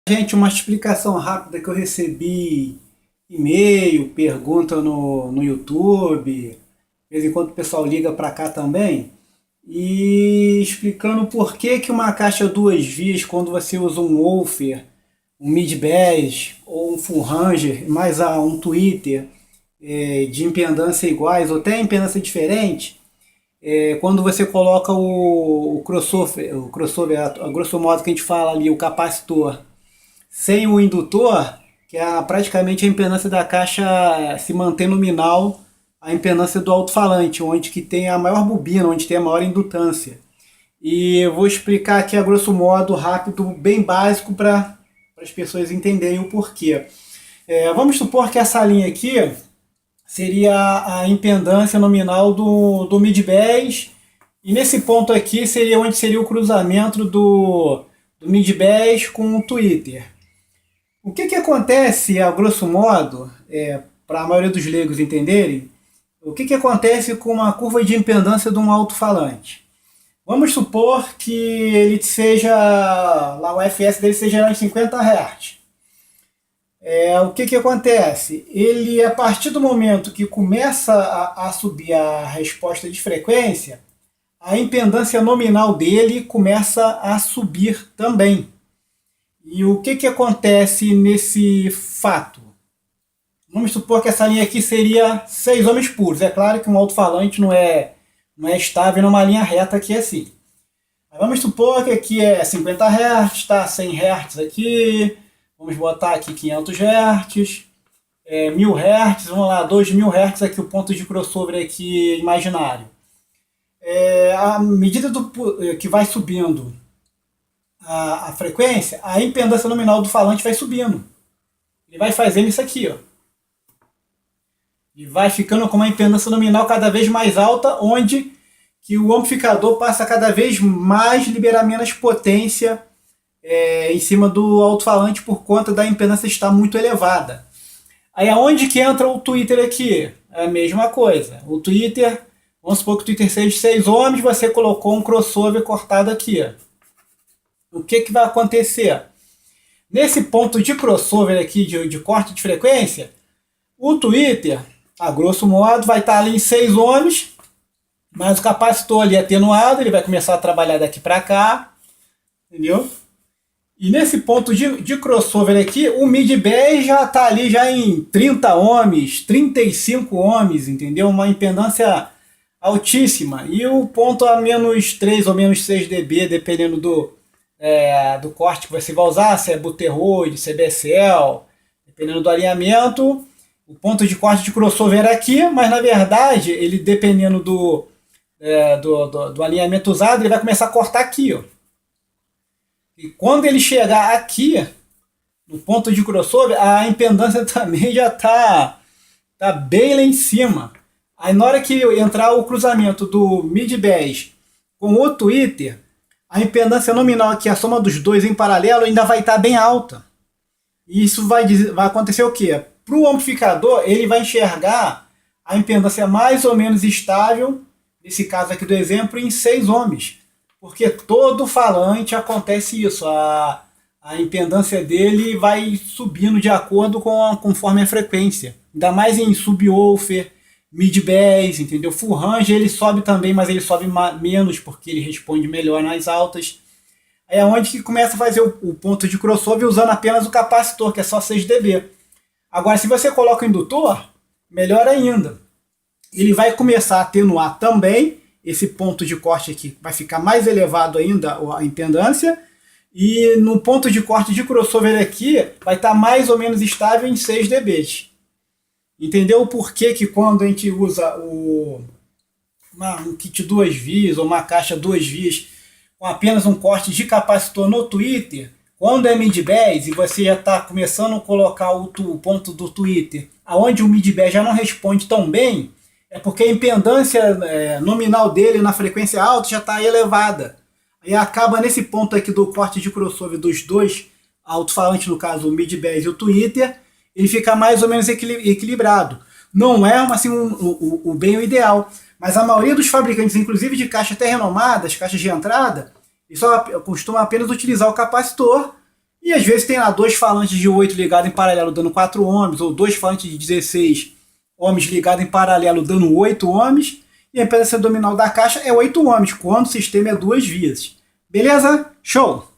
Gente, uma explicação rápida que eu recebi e-mail, pergunta no YouTube, de vez em quando o pessoal liga para cá também, e explicando por que que uma caixa duas vias, quando você usa um woofer, um mid-bass ou um full ranger, mais um tweeter de impedância iguais ou até impedância diferente, quando você coloca o crossover, a grosso modo que a gente fala ali, o capacitor, sem o indutor, que é praticamente a impedância da caixa se mantém nominal a impedância do alto-falante, onde que tem a maior bobina, onde tem a maior indutância. E eu vou explicar aqui a grosso modo, rápido, bem básico para as pessoas entenderem o porquê. Vamos supor que essa linha aqui seria a impedância nominal do mid-bass, e nesse ponto aqui seria onde seria o cruzamento do mid-bass com o tweeter. O que acontece, a grosso modo, para a maioria dos leigos entenderem, o que acontece com uma curva de impedância de um alto-falante? Vamos supor que ele seja, lá o FS dele seja em 50 Hz. O que acontece? Ele, a partir do momento que começa a subir a resposta de frequência, a impedância nominal dele começa a subir também. E o que acontece nesse fato? Vamos supor que essa linha aqui seria 6 ohms puros. É claro que um alto-falante não é estável numa linha reta aqui assim. Mas vamos supor que aqui é 50 Hz, tá? 100 Hz aqui. Vamos botar aqui 500 Hz, 1000 Hz, vamos lá, 2000 Hz aqui, o ponto de crossover aqui imaginário. À medida que vai subindo a frequência, a impedância nominal do falante vai subindo. Ele vai fazendo isso aqui, ó. E vai ficando com uma impedância nominal cada vez mais alta, onde que o amplificador passa cada vez mais liberar menos potência em cima do alto-falante por conta da impedância estar muito elevada. Aí aonde que entra o tweeter aqui? É a mesma coisa. O tweeter, vamos supor que o tweeter seja de 6 ohms, você colocou um crossover cortado aqui, ó. O que vai acontecer? Nesse ponto de crossover aqui, de corte de frequência, o tweeter, a grosso modo, vai estar ali em 6 ohms, mas o capacitor ali atenuado, ele vai começar a trabalhar daqui para cá, entendeu? E nesse ponto de crossover aqui, o mid-bass já está ali já em 30 ohms, 35 ohms, entendeu? Uma impedância altíssima. E o ponto a menos 3 ou menos 6 dB, dependendo do corte que você vai usar, se é Butterroid, se é BSL, dependendo do alinhamento. O ponto de corte de crossover é aqui, mas na verdade, ele dependendo do alinhamento usado, ele vai começar a cortar aqui, ó. E quando ele chegar aqui, no ponto de crossover, a impedância também já tá bem lá em cima. Aí na hora que entrar o cruzamento do mid-bass com o tweeter, a impedância nominal aqui, a soma dos dois em paralelo, ainda vai estar bem alta. E isso vai acontecer o quê? Para o amplificador, ele vai enxergar a impedância mais ou menos estável, nesse caso aqui do exemplo, em 6 ohms. Porque todo falante acontece isso, a impedância dele vai subindo de acordo conforme a frequência. Ainda mais em subwoofer, mid-bass, entendeu? Full range ele sobe também, mas ele sobe menos porque ele responde melhor nas altas. É onde que começa a fazer o ponto de crossover usando apenas o capacitor, que é só 6 dB. Agora, se você coloca o indutor, melhor ainda. Ele vai começar a atenuar também, esse ponto de corte aqui vai ficar mais elevado ainda a impedância, e no ponto de corte de crossover aqui vai estar mais ou menos estável em 6 dB. Entendeu o porquê que quando a gente usa um kit duas vias ou uma caixa duas vias com apenas um corte de capacitor no tweeter, quando é mid-bass e você já está começando a colocar o ponto do tweeter aonde o mid-bass já não responde tão bem, é porque a impedância nominal dele na frequência alta já está elevada. Aí acaba nesse ponto aqui do corte de crossover dos dois alto-falantes, no caso o mid-bass e o tweeter, ele fica mais ou menos equilibrado. Não é assim, o bem o ideal, mas a maioria dos fabricantes, inclusive de caixas até renomadas, caixas de entrada, eles só costumam apenas utilizar o capacitor E às vezes tem lá dois falantes de 8 ligados em paralelo dando 4 ohms, ou dois falantes de 16 ohms ligados em paralelo dando 8 ohms, e a impedância nominal da caixa é 8 ohms, quando o sistema é duas vias. Beleza? Show!